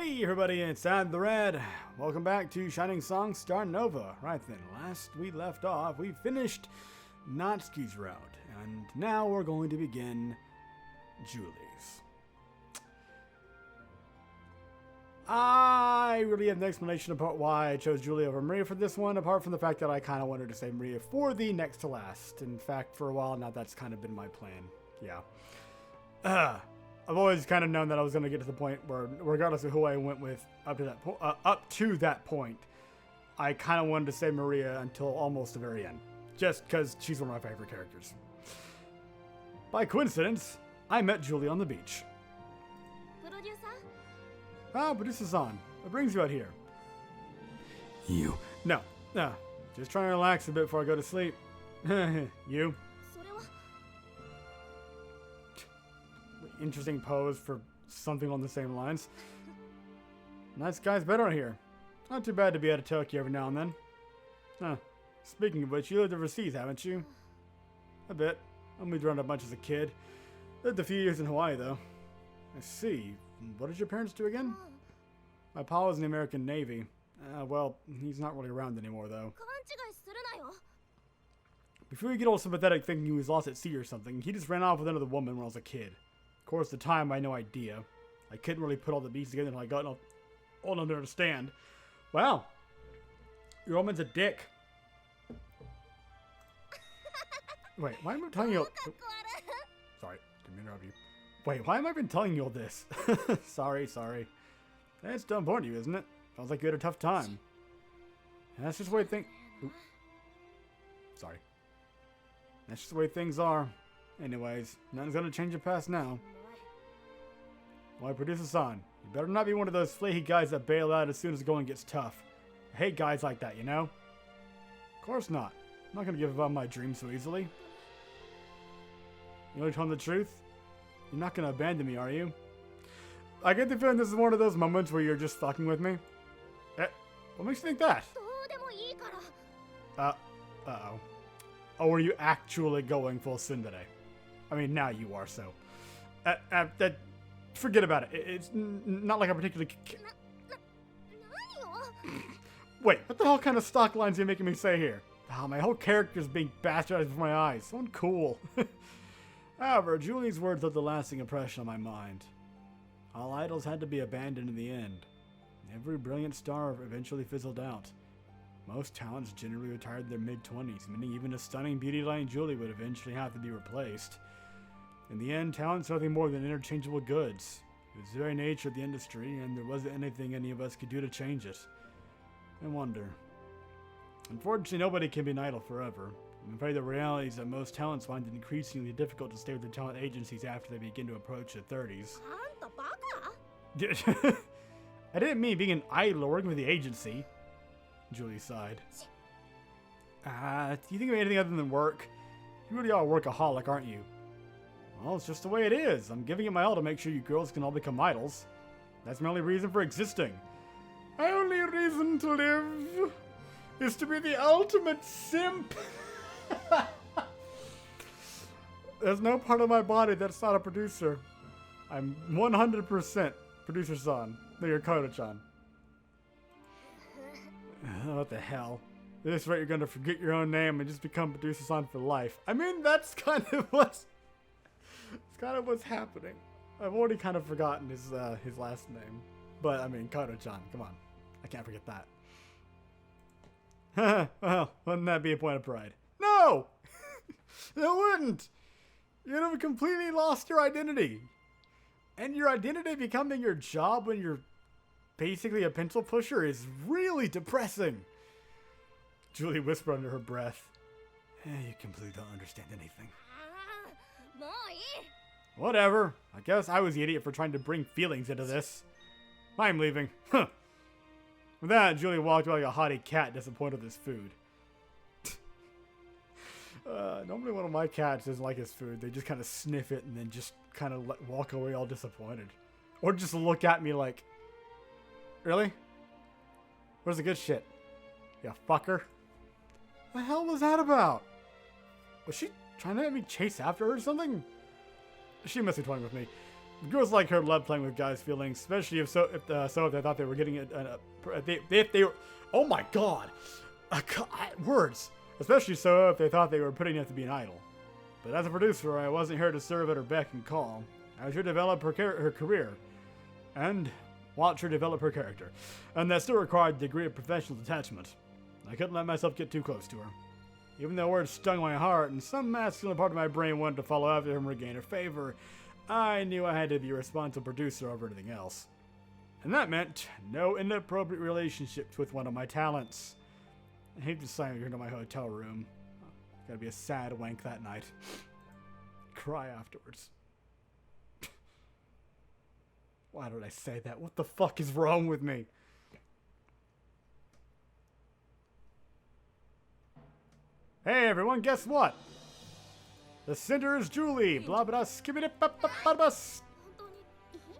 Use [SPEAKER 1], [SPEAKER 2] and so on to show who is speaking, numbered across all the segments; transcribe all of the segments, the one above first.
[SPEAKER 1] Hey everybody, it's Ad the Red. Welcome back to Shining Song Starnova. Right then, last we left off, we finished Natsuki's route, and now we're going to begin Julie's. I really have no explanation about why I chose Julie over Maria for this one, apart from the fact that I kind of wanted to say Maria for the next to last. In fact, for a while now, that's kind of been my plan. Yeah. I've always kind of known that I was going to get to the point where, regardless of who I went with up to that point, I kind of wanted to say Maria until almost the very end, just because she's one of my favorite characters. By coincidence, I met Julie on the beach. Ah, producer-san, what brings you out here? You. No, just trying to relax a bit before I go to sleep. You. Interesting pose for something on the same lines. Nice guy's better out here. Not too bad to be out of Tokyo every now and then. Huh. Speaking of which, you lived overseas, haven't you? A bit. I moved around a bunch as a kid. Lived a few years in Hawaii, though. I see. What did your parents do again? My pa was in the American Navy. Well, he's not really around anymore, though. Before you get all sympathetic thinking he was lost at sea or something, he just ran off with another woman when I was a kid. Of course, at the time, I had no idea. I couldn't really put all the pieces together until I got old enough to understand. Wow. Your old man's a dick. Wait, why am I telling you... Sorry, didn't interrupt you. Wait, why am I been telling you all this? Sorry. That's still important to you, isn't it? Sounds like you had a tough time. And that's just the way Sorry. That's just the way things are. Anyways, nothing's gonna change your past now. Why, producer-san, you better not be one of those flaky guys that bail out as soon as the going gets tough. I hate guys like that, you know? Of course not. I'm not gonna give up my dreams so easily. You only telling the truth? You're not gonna abandon me, are you? I get the feeling this is one of those moments where you're just fucking with me. What makes you think that? Uh-oh. Oh, are you actually going full tsundere? I mean, now you are, so. Forget about it. It's not like a particularly... Wait, what the hell kind of stock lines are you making me say here? Oh, my whole character's being bastardized before my eyes. So uncool. However, Julie's words left a lasting impression on my mind. All idols had to be abandoned in the end. Every brilliant star eventually fizzled out. Most talents generally retired in their mid-20s, meaning even a stunning beauty like Julie would eventually have to be replaced. In the end, talent's nothing more than interchangeable goods. It was the very nature of the industry, and there wasn't anything any of us could do to change it. I wonder. Unfortunately, nobody can be an idol forever. I'm afraid the reality is that most talents find it increasingly difficult to stay with their talent agencies after they begin to approach their 30s. I didn't mean being an idol or working with the agency. Julie sighed. Do you think of anything other than work? You really are a workaholic, aren't you? Well, it's just the way it is. I'm giving it my all to make sure you girls can all become idols. That's my only reason for existing. My only reason to live is to be the ultimate simp. There's no part of my body that's not a producer. I'm 100% producer-san. No, you're Koto-chan. What the hell? At this rate, you're gonna forget your own name and just become producer-san for life. I mean, that's kind of what's happening. I've already kind of forgotten his last name, but I mean, Koto-chan. Come on, I can't forget that. Well, wouldn't that be a point of pride? No, it wouldn't. You'd have completely lost your identity, and your identity becoming your job when you're basically a pencil pusher is really depressing. Julie whispered under her breath. You completely don't understand anything. Whatever. I guess I was the idiot for trying to bring feelings into this. I'm leaving. Huh. With that, Julie walked away like a haughty cat disappointed with his food. Normally one of my cats doesn't like his food. They just kind of sniff it and then just kind of walk away all disappointed. Or just look at me like, really? Where's the good shit? You fucker. What the hell was that about? Was she trying to let me chase after her or something? She must be toying with me. Girls like her love playing with guys' feelings, especially if they thought they were getting it. If they were, oh my god, words. Especially so if they thought they were putting it to be an idol. But as a producer, I wasn't here to serve at her beck and call. I was here to develop her career, and watch her develop her character, and that still required a degree of professional detachment. I couldn't let myself get too close to her. Even though words stung my heart, and some masculine part of my brain wanted to follow after him and regain her favor, I knew I had to be a responsible producer over anything else. And that meant no inappropriate relationships with one of my talents. I hate to sign her to my hotel room. Gotta be a sad wank that night. Cry afterwards. Why did I say that? What the fuck is wrong with me? Hey everyone, guess what? The center is Julie. Blah blah skibbity bus.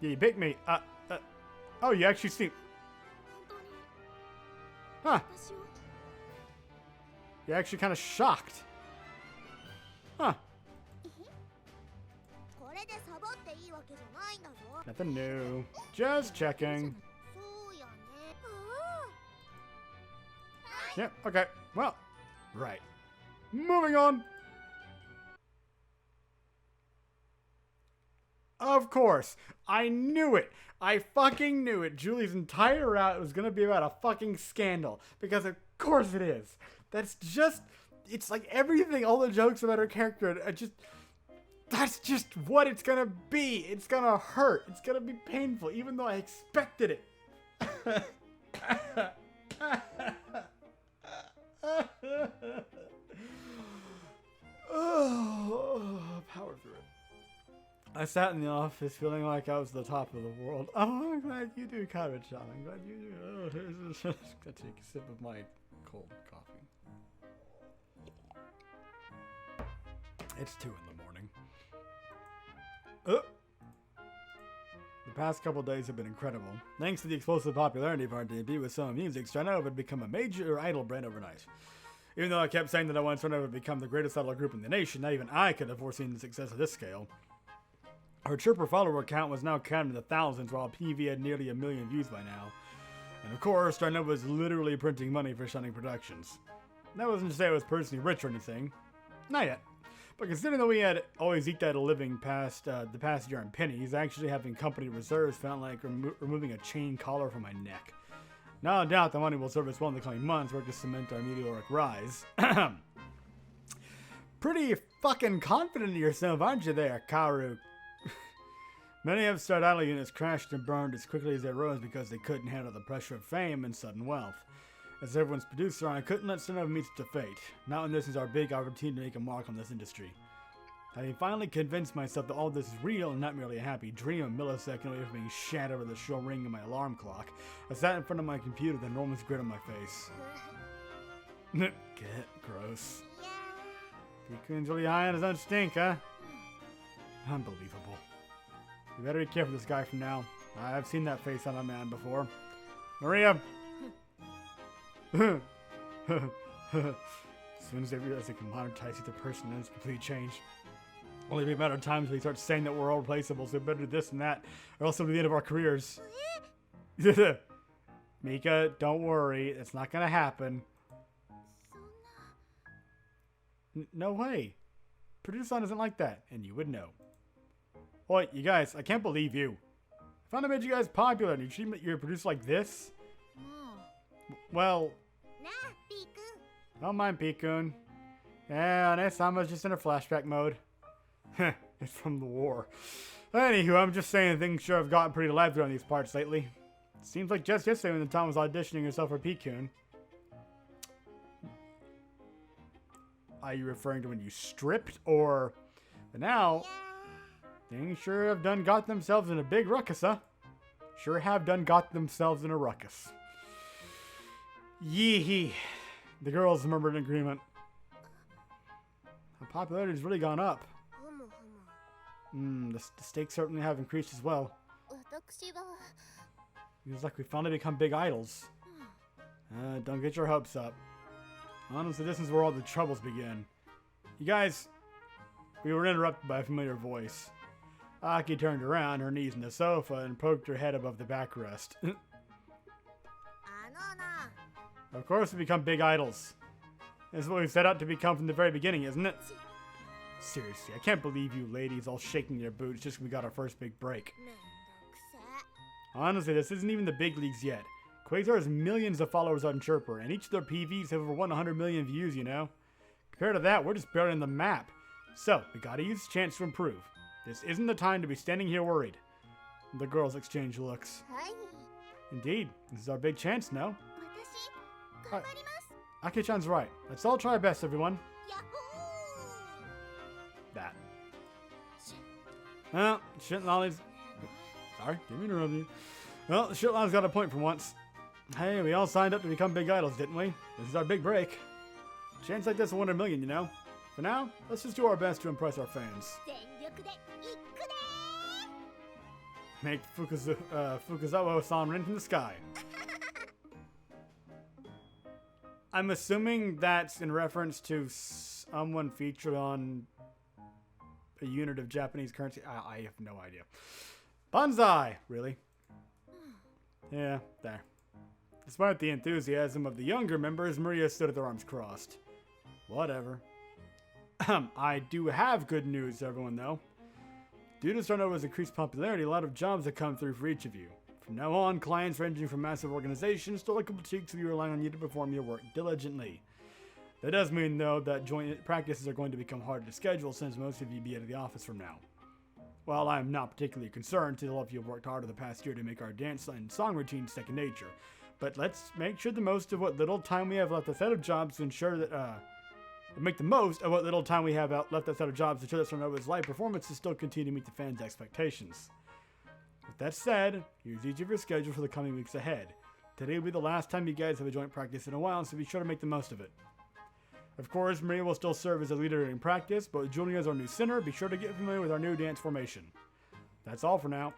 [SPEAKER 1] Yeah, you bit me. Oh, you actually see. Huh. You're actually kind of shocked. Huh. Nothing new. Just checking. Yep, okay. Well, right. Moving on. Of course. I knew it. I fucking knew it. Julie's entire route was going to be about a fucking scandal. Because of course it is. That's just... It's like everything, all the jokes about her character, that's just what it's going to be. It's going to hurt. It's going to be painful, even though I expected it. Oh, power through it. I sat in the office feeling like I was the top of the world. Oh, I'm glad you do, Karen-chan. I'm glad you do. Oh, here's a gotta take a sip of my cold coffee. It's 2 in the morning. The past couple days have been incredible. Thanks to the explosive popularity of our debut with Sony Music, Starnova had become a major idol brand overnight. Even though I kept saying that I wanted Starnova to become the greatest idol group in the nation, not even I could have foreseen the success of this scale. Her Chirper follower count was now counted in the thousands, while PV had nearly 1 million views by now. And of course, Starnova was literally printing money for Shining Productions. That wasn't to say I was personally rich or anything. Not yet. But considering that we had always eked out a living past the past year in pennies, actually having company reserves felt like removing a chain collar from my neck. Now, I doubt the money will serve us well in the coming months, work to cement our meteoric rise. Pretty fucking confident in yourself, aren't you there, Karu? Many of Star Idol units crashed and burned as quickly as they rose because they couldn't handle the pressure of fame and sudden wealth. As everyone's producer, I couldn't let Starnova meet such a fate. Now when this is our big opportunity to make a mark on this industry. Having finally convinced myself that all this is real and not merely a happy dream, a millisecond away from being shattered with the shrill ring of my alarm clock, I sat in front of my computer with an enormous grin on my face. Get gross. Piku's really high on his own stink, huh? Unbelievable. You better be careful with this guy from now. I've seen that face on a man before. Maria! As soon as they realize they can monetize either person, then it's complete change. Only be a matter of time until they start saying that we're all replaceable, so we better do this and that, or else it'll be the end of our careers. Mika, don't worry. It's not gonna happen. No way. Producer isn't like that, and you would know. Boy, you guys, I can't believe you. I found I made you guys popular, and you treat your producer like this? Well... Don't mind Pikun. Yeah, Nesama's just in a flashback mode. It's from the war. Anywho, I'm just saying things sure have gotten pretty lively on these parts lately. Seems like just yesterday when the Tom was auditioning herself for Pikun. Are you referring to when you stripped, or... But now, things sure have done got themselves in a big ruckus, huh? Sure have done got themselves in a ruckus. Yee-hee. The girls murmured in agreement. Her popularity's really gone up. The stakes certainly have increased as well. Feels like we finally become big idols. Don't get your hopes up. Honestly, this is where all the troubles begin. You guys, we were interrupted by a familiar voice. Aki turned around, her knees in the sofa, and poked her head above the backrest. Of course, we become big idols. That's what we've set out to become from the very beginning, isn't it? Seriously, I can't believe you ladies all shaking your boots just 'cause we got our first big break. Honestly, this isn't even the big leagues yet. Quasar has millions of followers on Chirper, and each of their PVs have over 100 million views, you know? Compared to that, we're just barely on the map. So, we gotta use this chance to improve. This isn't the time to be standing here worried. The girls exchange looks. Indeed, this is our big chance, no? Aki-chan's right. Let's all try our best, everyone. That. Well, shit lollies. Sorry, didn't mean to interrupt you. Well, shit lollies got a point for once. Hey, we all signed up to become big idols, didn't we? This is our big break. Chance like this will win a million, you know? For now, let's just do our best to impress our fans. Make Fukuzawa-san rain from the sky. I'm assuming that's in reference to someone featured on a unit of Japanese currency. I have no idea. Banzai! Really? Yeah, there. Despite the enthusiasm of the younger members, Maria stood with her arms crossed. Whatever. I do have good news, everyone, though. Due to Starnova's increased popularity, a lot of jobs have come through for each of you. From now on, clients ranging from massive organizations to local boutiques will be relying on you to perform your work diligently. That does mean, though, that joint practices are going to become harder to schedule since most of you will be out of the office from now. While I'm not particularly concerned, since all of you have worked hard over the past year to make our dance and song routines second nature. But let's make sure the most of what little time we have left outside of jobs to ensure that, make the most of what little time we have left outside of jobs to ensure that Starnova's live performances still continue to meet the fans' expectations. With that said, here's each of your schedule for the coming weeks ahead. Today will be the last time you guys have a joint practice in a while, so be sure to make the most of it. Of course, Maria will still serve as a leader in practice, but with Julia as our new center, be sure to get familiar with our new dance formation. That's all for now.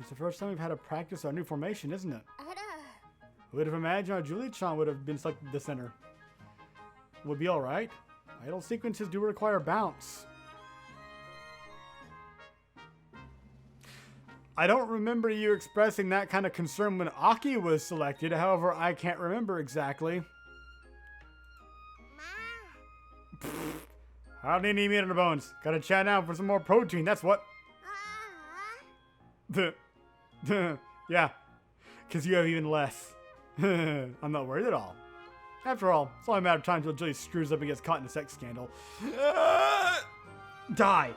[SPEAKER 1] It's the first time we've had to practice our new formation, isn't it? Who would have imagined our Julie-chan would have been selected the center? Would be alright. Idol sequences do require bounce. I don't remember you expressing that kind of concern when Aki was selected, however, I can't remember exactly. How do you need meat on the bones? Gotta chat now for some more protein, that's what. Yeah, because you have even less. I'm not worried at all. After all, it's only a matter of time until Julie screws up and gets caught in a sex scandal. Die!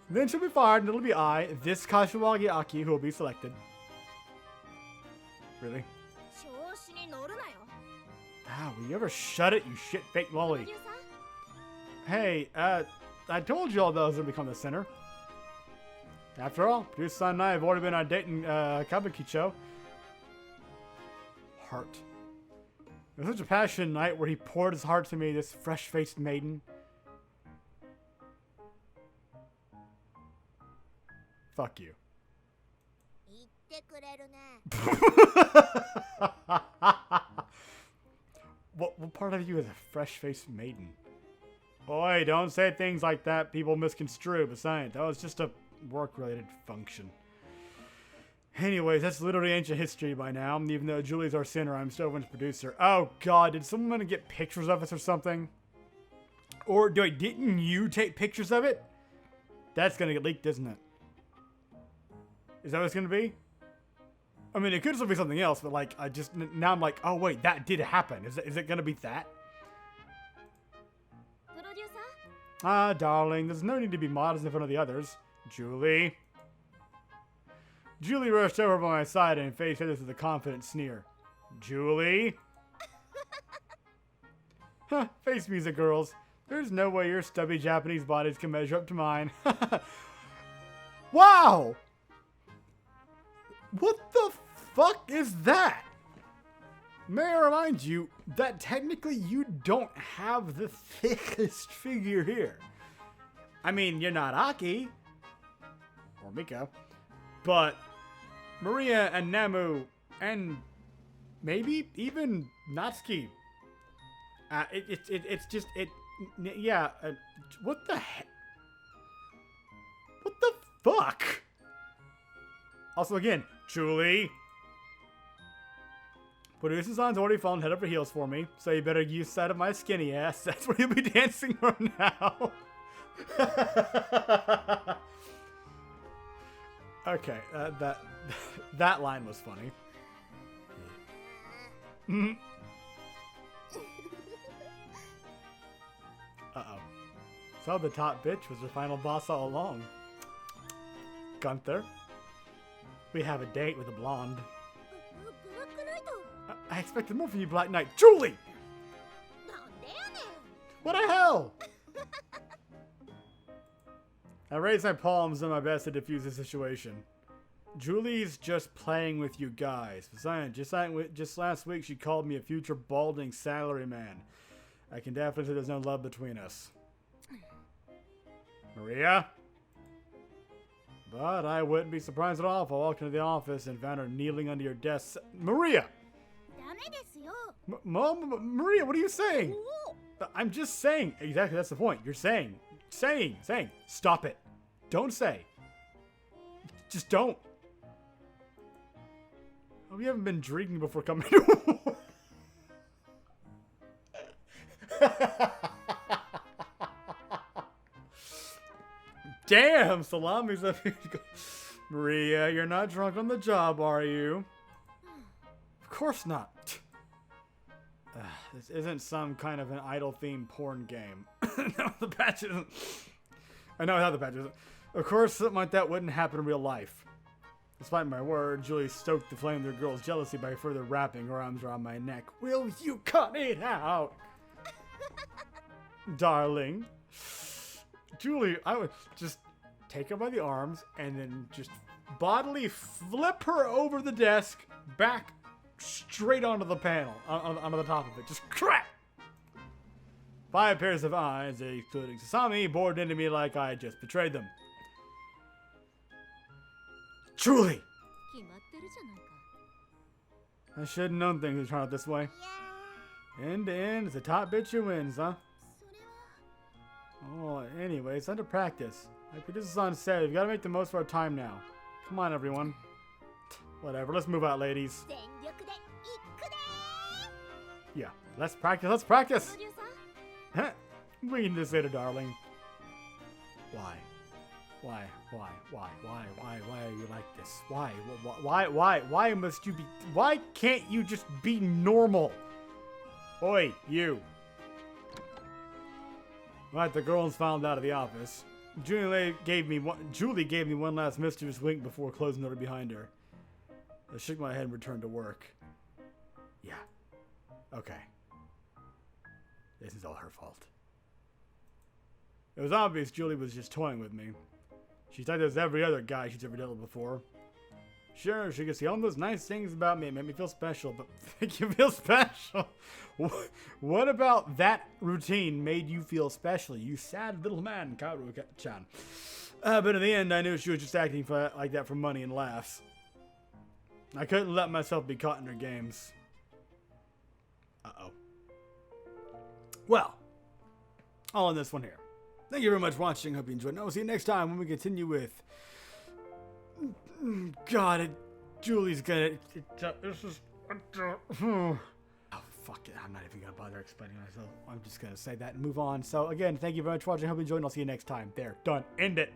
[SPEAKER 1] Then she'll be fired, and it'll be this Kashiwagi Aki, who will be selected. Really? Ah, will you ever shut it, you shit fake lolly? Hey, I told you all those would become the center. After all, producer and I have already been on a date in Kabukicho. Heart. It was such a passionate night where he poured his heart to me, this fresh-faced maiden. Fuck you. What part of you is a fresh-faced maiden? Boy, don't say things like that. People misconstrue. Besides, that was just a work-related function. Anyways, that's literally ancient history by now. Even though Julie's our center, I'm Stoven's producer. Oh god, did someone get pictures of us or something? Or didn't you take pictures of it? That's gonna get leaked, isn't it? Is that what it's gonna be? I mean, it could still be something else, but like, now I'm like, oh wait, that did happen. Is it gonna be that? Ah, darling, there's no need to be modest in front of the others. Julie. Julie rushed over by my side and faced her with a confident sneer. Julie? Huh, face music, girls. There's no way your stubby Japanese bodies can measure up to mine. Wow! What the fuck is that? May I remind you that technically you don't have the thickest figure here. I mean, you're not Aki. Or Miko. But Maria and Namu and maybe even Natsuki. Yeah, what the heck? What the fuck? Also, again, Julie. Producer's on's already fallen head over heels for me, so you better use sight of my skinny ass. That's where you'll be dancing from now. Okay, that line was funny. Uh-oh. So the top bitch was the final boss all along. Gunther, we have a date with a blonde. I expected more from you, Black Knight. Julie! What the hell? I raise my palms and my best to defuse the situation. Julie's just playing with you guys. Besides, just last week she called me a future balding salaryman. I can definitely say there's no love between us. Maria? But I wouldn't be surprised at all if I walked into the office and found her kneeling under your desk. Maria! Maria, what are you saying? I'm just saying. Exactly, that's the point. You're saying. Stop it. Don't say. Just don't. Oh, you haven't been drinking before coming to Damn, Salami's up here. Maria, you're not drunk on the job, are you? Of course not. This isn't some kind of an idol-themed porn game. No, the patch isn't. I know how the patch isn't. Of course, something like that wouldn't happen in real life. Despite my word, Julie stoked the flame of their girl's jealousy by further wrapping her arms around my neck. Will you cut it out? Darling. Julie, I would just take her by the arms and then just bodily flip her over the desk, back straight onto the panel, onto the top of it. Just crack! 5 pairs of eyes, including Sasami, bored into me like I had just betrayed them. Julie! I should have known things would turn out this way. End to end, it's the top bitch who wins, huh? Oh, anyway, it's time to practice. Like this is on set. We've got to make the most of our time now. Come on, everyone. Whatever, let's move out, ladies. Yeah, let's practice, We can just say to darling. Why are you like this? Why must you be, why can't you just be normal? Oi, you. Right, the girls found out of the office. Julie gave me one last mischievous wink before closing the door behind her. I shook my head and returned to work. Yeah. Okay. This is all her fault. It was obvious Julie was just toying with me. She's like as every other guy she's ever dealt with before. Sure, she could see all those nice things about me and make me feel special, but make you feel special? What about that routine made you feel special, you sad little man, Kaoru-chan? But in the end, I knew she was just acting like that for money and laughs. I couldn't let myself be caught in her games. Uh-oh. Well, I'll end this one here. Thank you very much for watching. Hope you enjoyed. I'll see you next time when we continue with... God, Julie's gonna... this is... Oh, fuck it. I'm not even gonna bother explaining myself. I'm just gonna say that and move on. So, again, thank you very much for watching. Hope you enjoyed, and I'll see you next time. There. Done. End it.